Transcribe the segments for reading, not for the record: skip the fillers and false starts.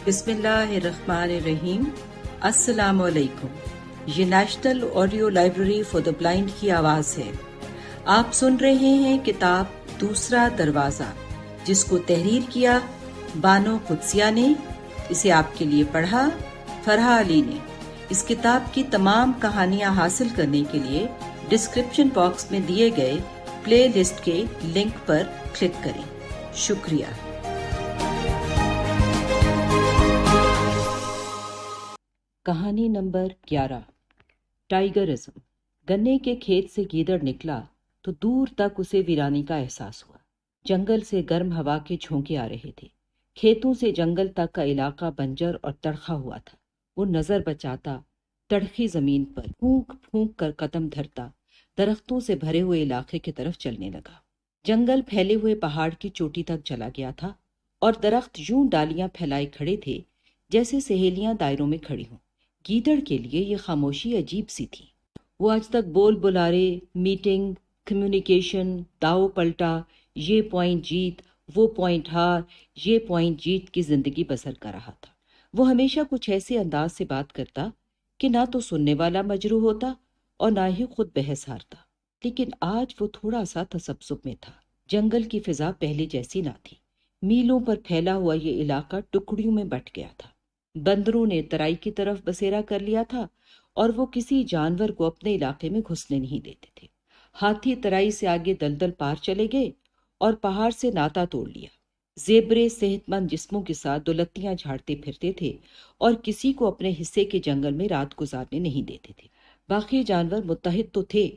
بسم اللہ الرحمن الرحیم۔ السلام علیکم۔ یہ national audio library for the blind کی آواز ہے۔ آپ سن رہے ہیں کتاب دوسرا دروازہ، جس کو تحریر کیا بانو قدسیہ نے۔ اسے آپ کے لیے پڑھا فرحہ علی نے۔ اس کتاب کی تمام کہانیاں حاصل کرنے کے لیے ڈسکرپشن باکس میں دیے گئے پلے لسٹ کے لنک پر کلک کریں۔ شکریہ۔ کہانی نمبر 11، ٹائیگرزم۔ گنے کے کھیت سے گیدڑ نکلا تو دور تک اسے ویرانی کا احساس ہوا۔ جنگل سے گرم ہوا کے جھونکے آ رہے تھے۔ کھیتوں سے جنگل تک کا علاقہ بنجر اور تڑخا ہوا تھا۔ وہ نظر بچاتا تڑخی زمین پر پھونک پھونک کر قدم دھرتا درختوں سے بھرے ہوئے علاقے کی طرف چلنے لگا۔ جنگل پھیلے ہوئے پہاڑ کی چوٹی تک چلا گیا تھا اور درخت یوں ڈالیاں پھیلائے کھڑے تھے جیسے سہیلیاں دائروں میں کھڑی ہوں۔ گیدڑ کے لیے یہ خاموشی عجیب سی تھی۔ وہ آج تک بول بلارے، میٹنگ، کمیونیکیشن، داؤ پلٹا، یہ پوائنٹ جیت، وہ پوائنٹ ہار، یہ پوائنٹ جیت کی زندگی بسر کر رہا تھا۔ وہ ہمیشہ کچھ ایسے انداز سے بات کرتا کہ نہ تو سننے والا مجروح ہوتا اور نہ ہی خود بحث ہارتا، لیکن آج وہ تھوڑا سا تسبسب میں تھا۔ جنگل کی فضا پہلے جیسی نہ تھی۔ میلوں پر پھیلا ہوا یہ علاقہ ٹکڑیوں میں بٹ گیا تھا۔ بندروں نے ترائی کی طرف بسیرا کر لیا تھا اور وہ کسی جانور کو اپنے علاقے میں گھسنے نہیں دیتے تھے۔ ہاتھی ترائی سے آگے دلدل پار چلے گئے اور پہاڑ سے ناتا توڑ لیا۔ زیبرے صحت مند جسموں کے ساتھ دولتیاں جھاڑتے پھرتے تھے اور کسی کو اپنے حصے کے جنگل میں رات گزارنے نہیں دیتے تھے۔ باقی جانور متحد تو تھے،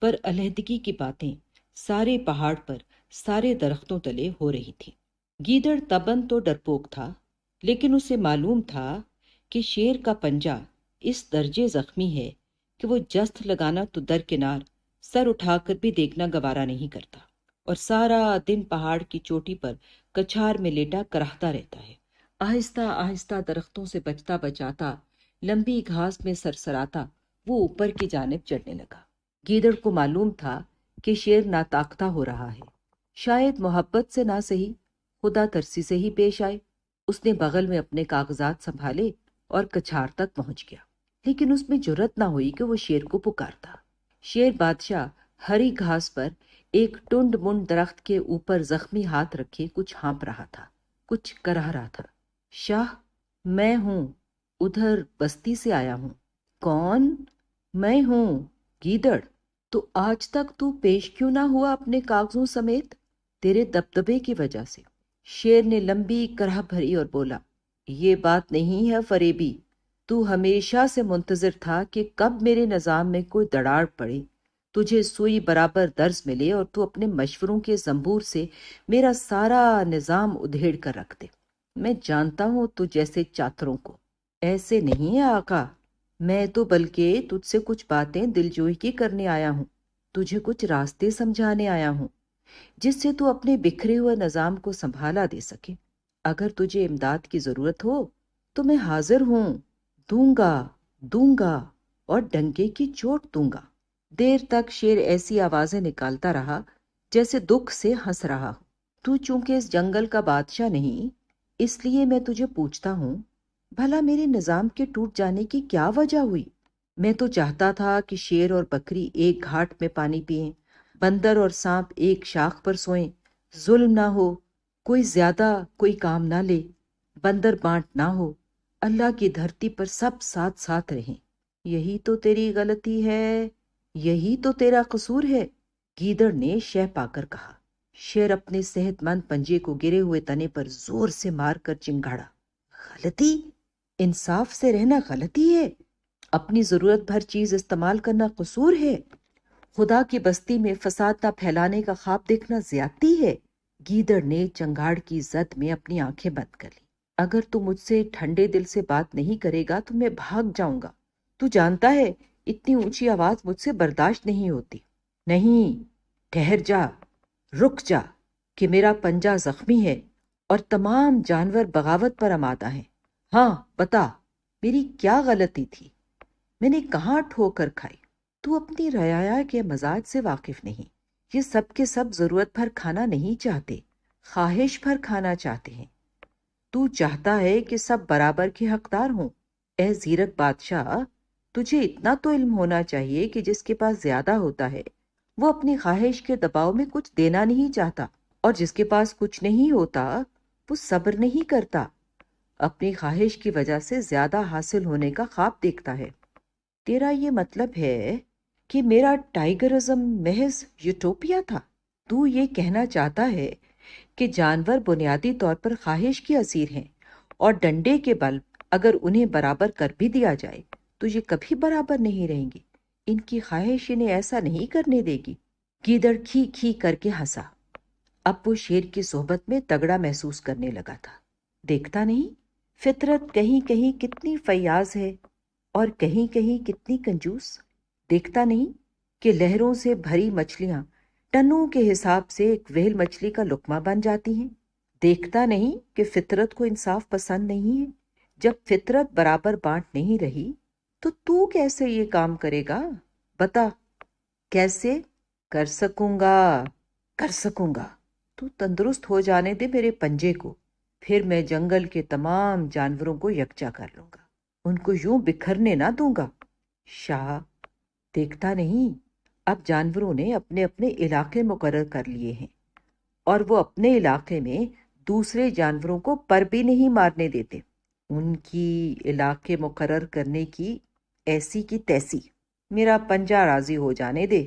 پر علیحدگی کی باتیں سارے پہاڑ پر سارے درختوں تلے ہو رہی تھی۔ گیدڑ تباً تو ڈرپوک تھا، لیکن اسے معلوم تھا کہ شیر کا پنجہ اس درجے زخمی ہے کہ وہ جست لگانا تو درکنار سر اٹھا کر بھی دیکھنا گوارا نہیں کرتا، اور سارا دن پہاڑ کی چوٹی پر کچھار میں لیٹا کراہتا رہتا ہے۔ آہستہ آہستہ درختوں سے بچتا بچاتا لمبی گھاس میں سرسراتا وہ اوپر کی جانب چڑھنے لگا۔ گیدڑ کو معلوم تھا کہ شیر ناتاختہ ہو رہا ہے، شاید محبت سے نہ سہی خدا ترسی سے ہی پیش آئے۔ اس نے بغل میں اپنے کاغذات سنبھالے اور کچھار تک پہنچ گیا، لیکن اس میں جرت نہ ہوئی کہ وہ شیر کو پکارتا۔ شیر بادشاہ ہری گھاس پر ایک ٹنڈ منڈ درخت کے اوپر زخمی ہاتھ رکھے کچھ ہانپ رہا تھا، کچھ کرا رہا تھا۔ شاہ، میں ہوں، ادھر بستی سے آیا ہوں۔ کون؟ میں ہوں گیدڑ۔ تو آج تک تو پیش کیوں نہ ہوا اپنے کاغذوں سمیت؟ تیرے دبدبے کی وجہ سے۔ شیر نے لمبی کرہ بھری اور بولا، یہ بات نہیں ہے فریبی، تو ہمیشہ سے منتظر تھا کہ کب میرے نظام میں کوئی دڑاڑ پڑے، تجھے سوئی برابر درس ملے اور تو اپنے مشوروں کے زنبور سے میرا سارا نظام ادھیڑ کر رکھ دے۔ میں جانتا ہوں تو جیسے چاتروں کو۔ ایسے نہیں ہے آقا، میں تو بلکہ تجھ سے کچھ باتیں دلجوئی کی کرنے آیا ہوں، تجھے کچھ راستے سمجھانے آیا ہوں جس سے تو اپنے بکھرے ہوئے نظام کو سنبھالا دے سکے۔ اگر تجھے امداد کی ضرورت ہو تو میں حاضر ہوں، دوں گا اور ڈنکے کی چوٹ دوں گا۔ دیر تک شیر ایسی آوازیں نکالتا رہا جیسے دکھ سے ہنس رہا ہو۔ تو چونکہ اس جنگل کا بادشاہ نہیں، اس لیے میں تجھے پوچھتا ہوں، بھلا میرے نظام کے ٹوٹ جانے کی کیا وجہ ہوئی؟ میں تو چاہتا تھا کہ شیر اور بکری ایک گھاٹ میں پانی پئیں، بندر اور سانپ ایک شاخ پر سوئیں، ظلم نہ ہو، کوئی زیادہ کوئی کام نہ لے، بندر بانٹ نہ ہو، اللہ کی دھرتی پر سب ساتھ ساتھ رہیں۔ یہی تو تیری غلطی ہے، یہی تو تیرا قصور ہے، گیدڑ نے شہ پا کر کہا۔ شیر اپنے صحت مند پنجے کو گرے ہوئے تنے پر زور سے مار کر چنگاڑا۔ غلطی؟ انصاف سے رہنا غلطی ہے؟ اپنی ضرورت بھر چیز استعمال کرنا قصور ہے؟ خدا کی بستی میں فساد نہ پھیلانے کا خواب دیکھنا زیادتی ہے؟ گیدڑ نے چنگاڑ کی زد میں اپنی آنکھیں بند کر لی۔ اگر تو مجھ سے ٹھنڈے دل سے بات نہیں کرے گا تو میں بھاگ جاؤں گا۔ تو جانتا ہے اتنی اونچی آواز مجھ سے برداشت نہیں ہوتی۔ نہیں، ٹھہر جا، رک جا، کہ میرا پنجہ زخمی ہے اور تمام جانور بغاوت پر آمادہ ہیں۔ ہاں بتا، میری کیا غلطی تھی؟ میں نے کہاں ٹھوکر کھائی؟ تو اپنی رعایا کے مزاج سے واقف نہیں۔ یہ سب کے سب ضرورت بھر کھانا نہیں چاہتے، خواہش بھر کھانا چاہتے ہیں۔ تو چاہتا ہے کہ سب برابر کے حقدار ہوں۔ اے زیرک بادشاہ، تجھے اتنا تو علم ہونا چاہیے کہ جس کے پاس زیادہ ہوتا ہے وہ اپنی خواہش کے دباؤ میں کچھ دینا نہیں چاہتا، اور جس کے پاس کچھ نہیں ہوتا وہ صبر نہیں کرتا، اپنی خواہش کی وجہ سے زیادہ حاصل ہونے کا خواب دیکھتا ہے۔ تیرا یہ مطلب ہے کہ میرا ٹائگرزم محض یوٹوپیا تھا؟ تو یہ کہنا چاہتا ہے کہ جانور بنیادی طور پر خواہش کے اسیر ہیں، اور ڈنڈے کے بل اگر انہیں برابر کر بھی دیا جائے تو یہ کبھی برابر نہیں رہیں گی، ان کی خواہش انہیں ایسا نہیں کرنے دے گی۔ گیدڑ کھی کھی کر کے ہنسا۔ اب وہ شیر کی صحبت میں تگڑا محسوس کرنے لگا تھا۔ دیکھتا نہیں فطرت کہیں کہیں کتنی فیاض ہے اور کہیں کہیں کتنی کنجوس؟ دیکھتا نہیں کہ لہروں سے بھری مچھلیاں ٹنوں کے حساب سے ایک ویل مچھلی کا لقمہ بن جاتی ہیں؟ دیکھتا نہیں کہ فطرت کو انصاف پسند نہیں ہے؟ جب فطرت برابر بانٹ نہیں رہی تو کیسے یہ کام کرے گا؟ بتا کیسے؟ کر سکوں گا تو تندرست ہو جانے دے میرے پنجے کو، پھر میں جنگل کے تمام جانوروں کو یکجا کر لوں گا، ان کو یوں بکھرنے نہ دوں گا۔ شاہ، دیکھتا نہیں اب جانوروں نے اپنے اپنے علاقے مقرر کر لیے ہیں، اور وہ اپنے علاقے میں دوسرے جانوروں کو پر بھی نہیں مارنے دیتے۔ ان کی علاقے مقرر کرنے کی ایسی کی تیسی، میرا پنجہ راضی ہو جانے دے،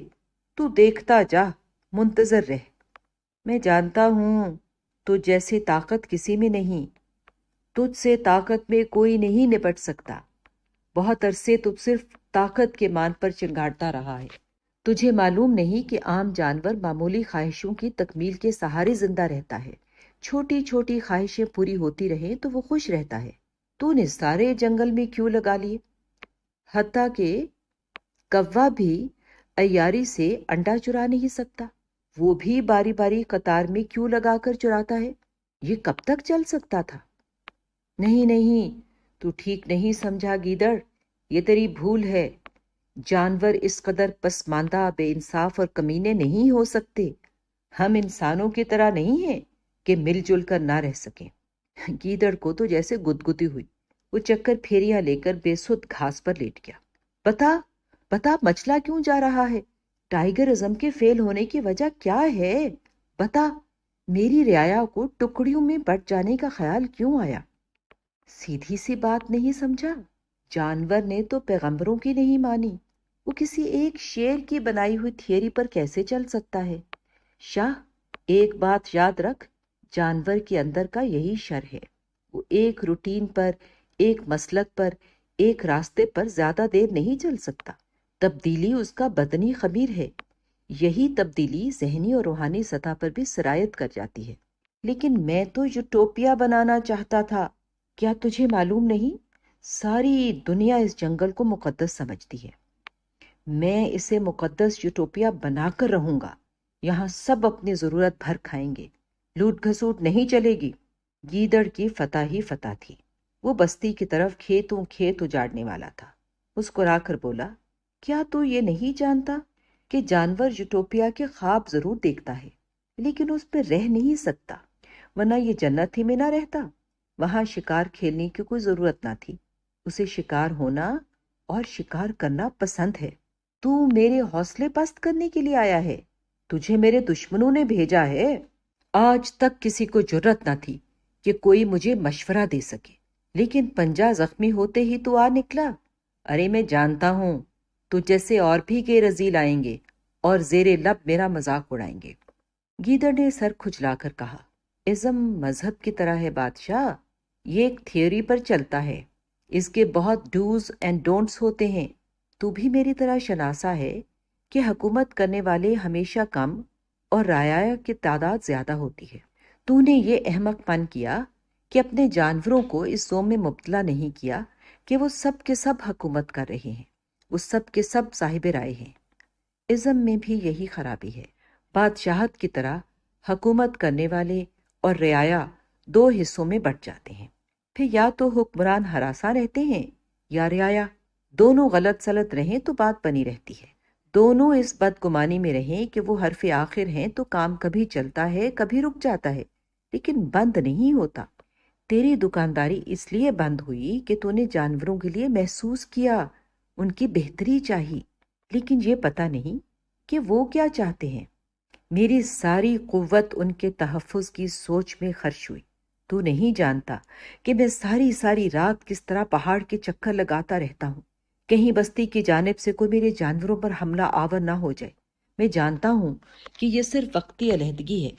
تو دیکھتا جا، منتظر رہ۔ میں جانتا ہوں تجھ جیسی طاقت کسی میں نہیں، تجھ سے طاقت میں کوئی نہیں نپٹ سکتا۔ بہت عرصے تجھ صرف طاقت کے مان پر چنگاڑتا رہا ہے۔ تجھے معلوم نہیں کہ عام جانور معمولی خواہشوں کی تکمیل کے سہارے زندہ رہتا ہے۔ چھوٹی چھوٹی خواہشیں پوری ہوتی رہیں تو وہ خوش رہتا ہے۔ تو نے سارے جنگل میں کیوں لگا لیے؟ حتیٰ کہ کوا بھی عیاری سے انڈا چرا نہیں سکتا، وہ بھی باری باری قطار میں کیوں لگا کر چراتا ہے؟ یہ کب تک چل سکتا تھا؟ نہیں، تو ٹھیک نہیں سمجھا گیدڑ، یہ تیری بھول ہے۔ جانور اس قدر پسماندہ، بے انصاف اور کمینے نہیں ہو سکتے۔ ہم انسانوں کی طرح نہیں ہیں کہ مل جل کر نہ رہ سکیں۔ گیدڑ کو تو جیسے گدگدی ہوئی، وہ چکر پھیریاں لے کر بے سود گھاس پر لیٹ گیا۔ بتا مچلا کیوں جا رہا ہے؟ ٹائگرزم کے فیل ہونے کی وجہ کیا ہے؟ بتا، میری رعایا کو ٹکڑیوں میں بٹ جانے کا خیال کیوں آیا؟ سیدھی سی بات نہیں سمجھا؟ جانور نے تو پیغمبروں کی نہیں مانی، وہ کسی ایک شیر کی بنائی ہوئی تھیوری پر کیسے چل سکتا ہے؟ شاہ، ایک بات یاد رکھ، جانور کے اندر کا یہی شر ہے، وہ ایک روٹین پر، ایک مسلک پر، ایک راستے پر زیادہ دیر نہیں چل سکتا۔ تبدیلی اس کا بدنی خمیر ہے، یہی تبدیلی ذہنی اور روحانی سطح پر بھی سرایت کر جاتی ہے۔ لیکن میں تو یوٹوپیا بنانا چاہتا تھا، کیا تجھے معلوم نہیں؟ ساری دنیا اس جنگل کو مقدس سمجھتی ہے۔ میں اسے مقدس یوٹوپیا بنا کر رہوں گا، یہاں سب اپنی ضرورت بھر کھائیں گے، لوٹ گھسوٹ نہیں چلے گی۔ گیدڑ کی فتح ہی فتح تھی۔ وہ بستی کی طرف کھیتوں کھیت اجاڑنے والا تھا۔ مسکرا کر بولا، کیا تو یہ نہیں جانتا کہ جانور یوٹوپیا کے خواب ضرور دیکھتا ہے لیکن اس پہ رہ نہیں سکتا، ورنہ یہ جنت ہی میں نہ رہتا۔ وہاں شکار کھیلنے کی کوئی ضرورت نہ تھی، اسے شکار ہونا اور شکار کرنا پسند ہے۔ تو میرے حوصلے پست کرنے کے لیے آیا ہے؟ تجھے میرے دشمنوں نے بھیجا ہے۔ آج تک کسی کو جرت نہ تھی کہ کوئی مجھے مشورہ دے سکے، لیکن پنجہ زخمی ہوتے ہی تو آ نکلا۔ ارے میں جانتا ہوں تو جیسے اور بھی غیر رزیل آئیں گے اور زیر لب میرا مذاق اڑائیں گے۔ گیدڑ نے سر کھجلا کر کہا، ازم مذہب کی طرح ہے بادشاہ، یہ ایک تھیوری پر چلتا ہے، اس کے بہت ڈوز اینڈ ڈونٹس ہوتے ہیں۔ تو بھی میری طرح شناسا ہے کہ حکومت کرنے والے ہمیشہ کم اور رعایا کی تعداد زیادہ ہوتی ہے۔ تو نے یہ احمق پن کیا کہ اپنے جانوروں کو اس زوم میں مبتلا نہیں کیا کہ وہ سب کے سب حکومت کر رہے ہیں، وہ سب کے سب صاحب رائے ہیں۔ ازم میں بھی یہی خرابی ہے، بادشاہت کی طرح حکومت کرنے والے اور رعایا دو حصوں میں بٹ جاتے ہیں، پھر یا تو حکمران ہراساں رہتے ہیں یا رعایا، دونوں غلط سلط رہیں تو بات بنی رہتی ہے۔ دونوں اس بدگمانی میں رہیں کہ وہ حرف آخر ہیں تو کام کبھی چلتا ہے کبھی رک جاتا ہے، لیکن بند نہیں ہوتا۔ تیری دکانداری اس لیے بند ہوئی کہ تو نے جانوروں کے لیے محسوس کیا، ان کی بہتری چاہی، لیکن یہ پتہ نہیں کہ وہ کیا چاہتے ہیں۔ میری ساری قوت ان کے تحفظ کی سوچ میں خرچ ہوئی۔ تو نہیں جانتا کہ میں ساری ساری رات کس طرح پہاڑ کے چکر لگاتا رہتا ہوں، کہیں بستی کی جانب سے کوئی میرے جانوروں پر حملہ آور نہ ہو جائے۔ میں جانتا ہوں کہ یہ صرف وقتی علیحدگی ہے،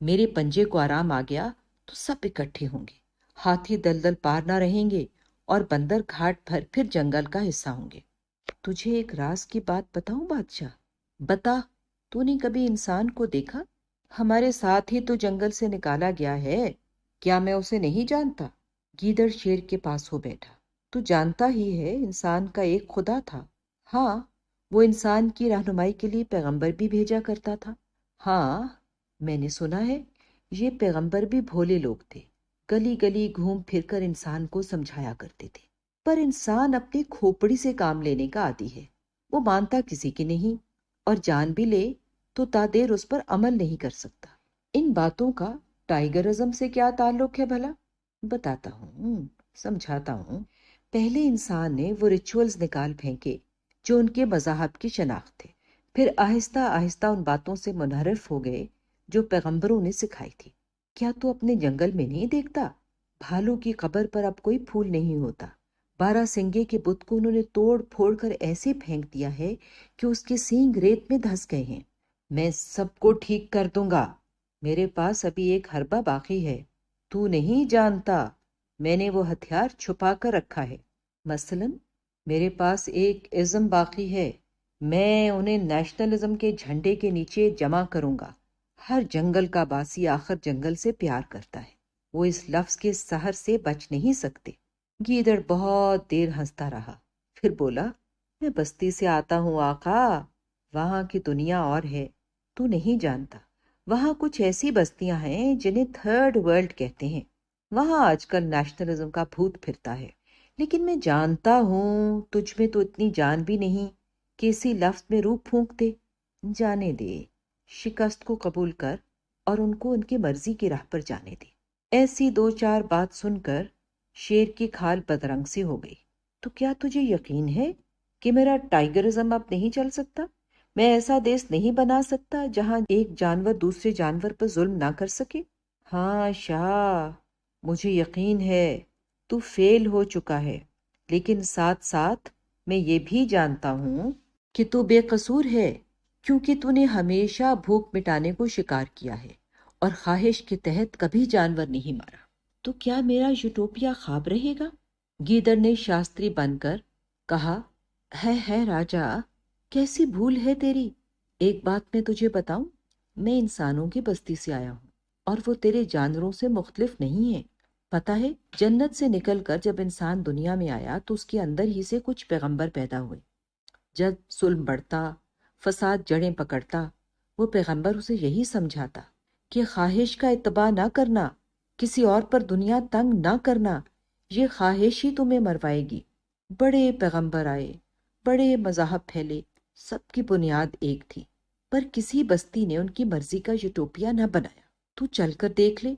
میرے پنجے کو آرام آ گیا تو سب اکٹھے ہوں گے، ہاتھی دلدل پار نہ رہیں گے اور بندر گھاٹ بھر پھر جنگل کا حصہ ہوں گے۔ تجھے ایک راز کی بات بتاؤں بادشاہ؟ بتا۔ تو نے کبھی انسان کو دیکھا؟ ہمارے ساتھ ہی تو جنگل سے نکالا گیا ہے، کیا میں اسے نہیں جانتا؟ گیدڑ شیر کے پاس ہو بیٹھا۔ تو جانتا ہی ہے انسان کا ایک خدا تھا۔ ہاں، وہ انسان کی رہنمائی کے لیے پیغمبر بھی بھیجا کرتا تھا۔ ہاں، میں نے سنا ہے یہ پیغمبر بھی بھولے لوگ تھے، گلی گلی گھوم پھر کر انسان کو سمجھایا کرتے تھے، پر انسان اپنی کھوپڑی سے کام لینے کا عادی ہے، وہ مانتا کسی کی نہیں، اور جان بھی لے تو تادیر اس پر عمل نہیں کر سکتا۔ ان باتوں کا ٹائیگرزم سے کیا تعلق ہے بھلا؟ بتاتا ہوں، سمجھاتا ہوں۔ پہلے انسان نے وہ ریچولز نکال پھینکے جو ان کے مذاہب کی شناخت تھے، پھر آہستہ آہستہ ان باتوں سے منحرف ہو گئے جو پیغمبروں نے سکھائی تھی۔ کیا تو اپنے جنگل میں نہیں دیکھتا؟ بھالو کی قبر پر اب کوئی پھول نہیں ہوتا، 12 سنگے کے بت کو انہوں نے توڑ پھوڑ کر ایسے پھینک دیا ہے کہ اس کے سینگ ریت میں دھس گئے ہیں۔ میں سب کو ٹھیک کر دوں گا، میرے پاس ابھی ایک حربہ باقی ہے، تو نہیں جانتا میں نے وہ ہتھیار چھپا کر رکھا ہے۔ مثلاً میرے پاس ایک ازم باقی ہے، میں انہیں نیشنلزم کے جھنڈے کے نیچے جمع کروں گا۔ ہر جنگل کا باسی آخر جنگل سے پیار کرتا ہے، وہ اس لفظ کے سحر سے بچ نہیں سکتے۔ گیدڑ بہت دیر ہنستا رہا، پھر بولا، میں بستی سے آتا ہوں آقا، وہاں کی دنیا اور ہے، تو نہیں جانتا۔ وہاں کچھ ایسی بستیاں ہیں جنہیں تھرڈ ورلڈ کہتے ہیں، وہاں آج کل نیشنلزم کا بھوت پھرتا ہے، لیکن میں جانتا ہوں تجھ میں تو اتنی جان بھی نہیں کہ اسی لفظ میں روح پھونک دے۔ جانے دے، شکست کو قبول کر اور ان کو ان کی مرضی کی راہ پر جانے دے۔ ایسی 2-4 بات سن کر شیر کی کھال بدرنگ سی ہو گئی۔ تو کیا تجھے یقین ہے کہ میرا ٹائیگرزم اب نہیں چل سکتا؟ میں ایسا دیس نہیں بنا سکتا جہاں ایک جانور دوسرے جانور پر ظلم نہ کر سکے؟ ہاں شاہ، مجھے یقین ہے تو فیل ہو چکا ہے، لیکن ساتھ ساتھ میں یہ بھی جانتا ہوں کہ تو بے قصور ہے، کیونکہ تو نے ہمیشہ بھوک مٹانے کو شکار کیا ہے اور خواہش کے تحت کبھی جانور نہیں مارا۔ تو کیا میرا یوٹوپیا خواب رہے گا؟ گیدڑ نے شاستری بن کر کہا، ہے راجا، کیسی بھول ہے تیری؟ ایک بات میں تجھے بتاؤں، میں انسانوں کی بستی سے آیا ہوں اور وہ تیرے جانوروں سے مختلف نہیں ہے۔ پتہ ہے، جنت سے نکل کر جب انسان دنیا میں آیا تو اس کے اندر ہی سے کچھ پیغمبر پیدا ہوئے۔ جب ظلم بڑھتا، فساد جڑیں پکڑتا، وہ پیغمبر اسے یہی سمجھاتا کہ خواہش کا اتباع نہ کرنا، کسی اور پر دنیا تنگ نہ کرنا، یہ خواہش ہی تمہیں مروائے گی۔ بڑے پیغمبر آئے، بڑے مذاہب پھیلے، سب کی بنیاد ایک تھی، پر کسی بستی نے ان کی مرضی کا یوٹوپیا نہ بنایا۔ تو چل کر دیکھ لے،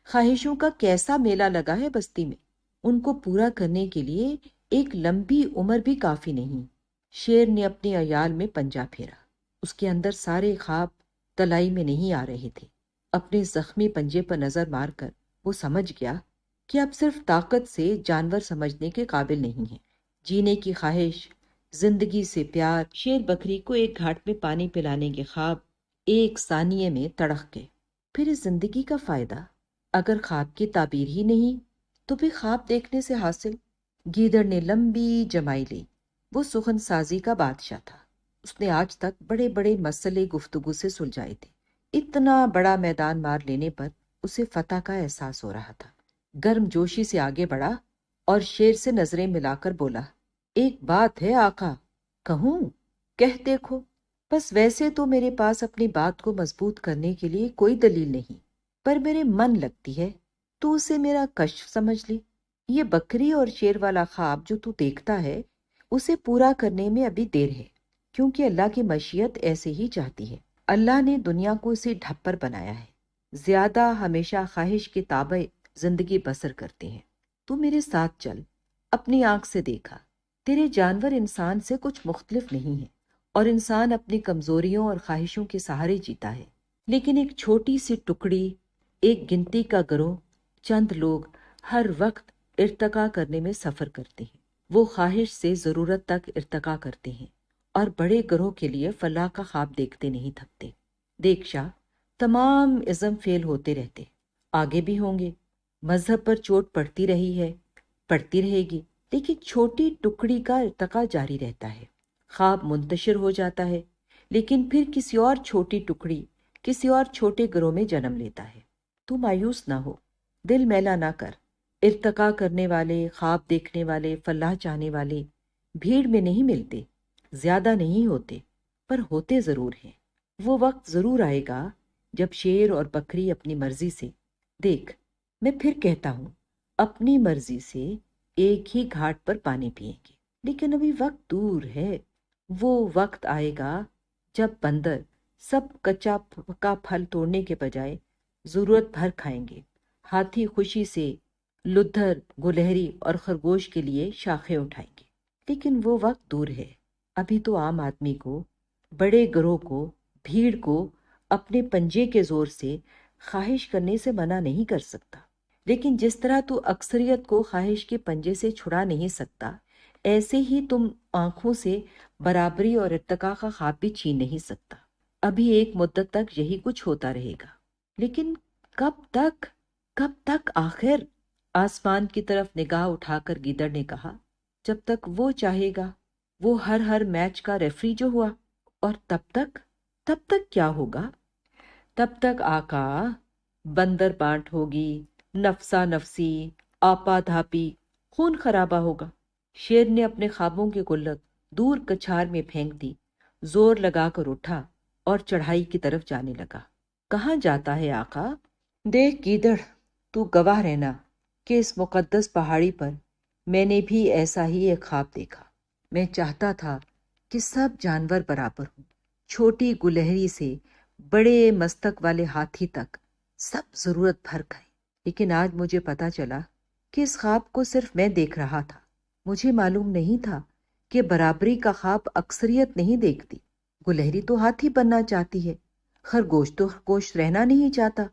خواہشوں کا کیسا میلہ لگا ہے بستی میں، ان کو پورا کرنے کے لیے ایک لمبی عمر بھی کافی نہیں۔ شیر نے اپنے عیال میں پنجہ پھیرا، اس کے اندر سارے خواب تلائی میں نہیں آ رہے تھے۔ اپنے زخمی پنجے پر نظر مار کر وہ سمجھ گیا کہ اب صرف طاقت سے جانور سمجھنے کے قابل نہیں ہے۔ جینے کی خواہش، زندگی سے پیار، شیر بکری کو ایک گھاٹ میں پانی پلانے کے خواب ایک ثانیے میں تڑک گئے۔ پھر اس زندگی کا فائدہ اگر خواب کی تعبیر ہی نہیں تو پھر خواب دیکھنے سے حاصل؟ گیدڑ نے لمبی جمائی لی، وہ سخن سازی کا بادشاہ تھا، اس نے آج تک بڑے بڑے مسئلے گفتگو سے سلجھائے تھے، اتنا بڑا میدان مار لینے پر اسے فتح کا احساس ہو رہا تھا۔ گرم جوشی سے آگے بڑھا اور شیر سے نظریں ملا کر بولا، ایک بات ہے آقا، کہوں؟ کہہ دیکھو۔ بس ویسے تو میرے پاس اپنی بات کو مضبوط کرنے کے لیے کوئی دلیل نہیں، پر میرے من لگتی ہے، تو اسے میرا کشف سمجھ لی۔ یہ بکری اور شیر والا خواب جو تو دیکھتا ہے، اسے پورا کرنے میں ابھی دیر ہے، کیونکہ اللہ کی مشیت ایسے ہی چاہتی ہے۔ اللہ نے دنیا کو اسی ڈھپ پر بنایا ہے، زیادہ ہمیشہ خواہش کے تابع زندگی بسر کرتے ہیں۔ تو میرے ساتھ چل، اپنی آنکھ سے دیکھا، تیرے جانور انسان سے کچھ مختلف نہیں ہیں، اور انسان اپنی کمزوریوں اور خواہشوں کے سہارے جیتا ہے، لیکن ایک چھوٹی سی ٹکڑی، ایک گنتی کا گروہ، چند لوگ ہر وقت ارتقا کرنے میں سفر کرتے ہیں۔ وہ خواہش سے ضرورت تک ارتقا کرتے ہیں اور بڑے گروہ کے لیے فلاح کا خواب دیکھتے نہیں تھکتے۔ دیکھ شاہ، تمام ازم فیل ہوتے رہتے، آگے بھی ہوں گے۔ مذہب پر چوٹ پڑتی رہی ہے، پڑتی رہے گی، لیکن چھوٹی ٹکڑی کا ارتقا جاری رہتا ہے۔ خواب منتشر ہو جاتا ہے، لیکن پھر کسی اور چھوٹی ٹکڑی کسی اور چھوٹے گروہ میں جنم لیتا ہے۔ تو مایوس نہ ہو، دل میلا نہ کر۔ ارتقا کرنے والے، خواب دیکھنے والے، فلاح چاہنے والے بھیڑ میں نہیں ملتے، زیادہ نہیں ہوتے، پر ہوتے ضرور ہیں۔ وہ وقت ضرور آئے گا جب شیر اور بکری اپنی مرضی سے، دیکھ میں پھر کہتا ہوں، اپنی مرضی سے ایک ہی گھاٹ پر پانی پئیں گے، لیکن ابھی وقت دور ہے۔ وہ وقت آئے گا جب بندر سب کچا پکا پھل توڑنے کے بجائے ضرورت بھر کھائیں گے، ہاتھی خوشی سے لدھر، گلہری اور خرگوش کے لیے شاخیں اٹھائیں گے۔ لیکن وہ وقت دور ہے، ابھی تو عام آدمی کو، بڑے گروہ کو، بھیڑ کو اپنے پنجے کے زور سے خواہش کرنے سے منع نہیں کر سکتا، لیکن جس طرح تو اکثریت کو خواہش کے پنجے سے چھڑا نہیں سکتا، ایسے ہی تم آنکھوں سے برابری اور ارتقا کا خواب بھی چھین نہیں سکتا۔ ابھی ایک مدت تک یہی کچھ ہوتا رہے گا، لیکن کب تک؟ کب تک آخر؟ آسمان کی طرف نگاہ اٹھا کر گیدڑ نے کہا، جب تک وہ چاہے گا، وہ ہر میچ کا ریفری جو ہوا۔ اور تب تک کیا ہوگا؟ تب تک آقا بندر بانٹ ہوگی، نفسا نفسی، آپا دھاپی، خون خرابہ ہوگا۔ شیر نے اپنے خوابوں کی گلک دور کچھار میں پھینک دی، زور لگا کر اٹھا اور چڑھائی کی طرف جانے لگا۔ کہاں جاتا ہے آقا؟ دیکھ گیدڑ، تو گواہ رہنا کہ اس مقدس پہاڑی پر میں نے بھی ایسا ہی ایک خواب دیکھا۔ میں چاہتا تھا کہ سب جانور برابر ہوں، چھوٹی گلہری سے بڑے مستک والے ہاتھی تک سب ضرورت بھر کھائیں، لیکن آج مجھے پتا چلا کہ اس خواب کو صرف میں دیکھ رہا تھا۔ مجھے معلوم نہیں تھا کہ برابری کا خواب اکثریت نہیں دیکھتی۔ گلہری تو ہاتھی بننا چاہتی ہے، خرگوش تو خرگوش رہنا نہیں چاہتا،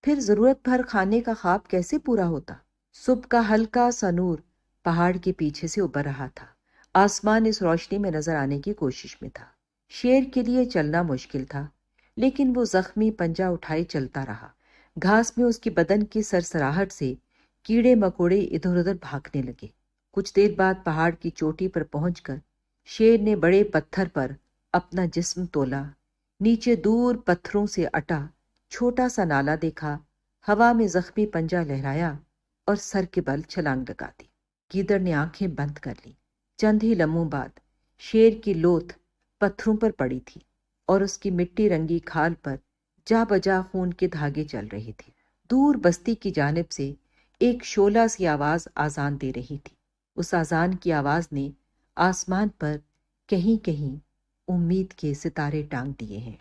پھر ضرورت بھر کھانے کا خواب کیسے پورا ہوتا؟ صبح کا ہلکا سا نور پہاڑ کے پیچھے سے ابھر رہا تھا، آسمان اس روشنی میں نظر آنے کی کوشش میں تھا۔ شیر کے لیے چلنا مشکل تھا، لیکن وہ زخمی پنجہ اٹھائے چلتا رہا۔ گھاس میں اس کی بدن کی سرسراہٹ سے کیڑے مکوڑے ادھر ادھر بھاگنے لگے۔ کچھ دیر بعد پہاڑ کی چوٹی پر پہنچ کر شیر نے بڑے پتھر پر اپنا جسم تولا، نیچے دور پتھروں سے اٹا چھوٹا سا نالا دیکھا، ہوا میں زخمی پنجہ لہرایا اور سر کے بل چھلانگ لگا دی۔ گیدڑ نے آنکھیں بند کر لی۔ چند ہی لمحوں بعد شیر کی لوتھ پتھروں پر پڑی تھی اور اس کی مٹی رنگی کھال پر جا بجا خون کے دھاگے چل رہے تھے۔ دور بستی کی جانب سے ایک شعلہ سی آواز آذان دے رہی تھی۔ اس آذان کی آواز نے آسمان پر کہیں کہیں امید کے ستارے ٹانگ دیے ہیں۔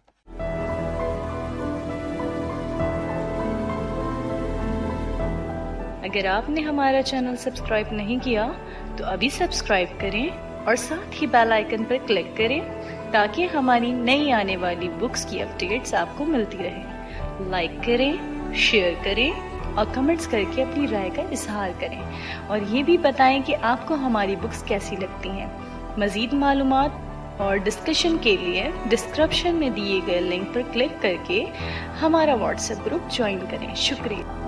اگر آپ نے ہمارا چینل سبسکرائب نہیں کیا تو ابھی سبسکرائب کریں اور ساتھ ہی بیل آئیکن پر کلک کریں تاکہ ہماری نئی آنے والی بکس کی اپڈیٹس آپ کو ملتی رہیں۔ لائک کریں، شیئر کریں اور کمنٹس کر کے اپنی رائے کا اظہار کریں، اور یہ بھی بتائیں کہ آپ کو ہماری بکس کیسی لگتی ہیں۔ مزید معلومات اور ڈسکشن کے لیے ڈسکرپشن میں دیے گئے لنک پر کلک کر کے ہمارا واٹس ایپ گروپ جوائن کریں۔ شکریہ۔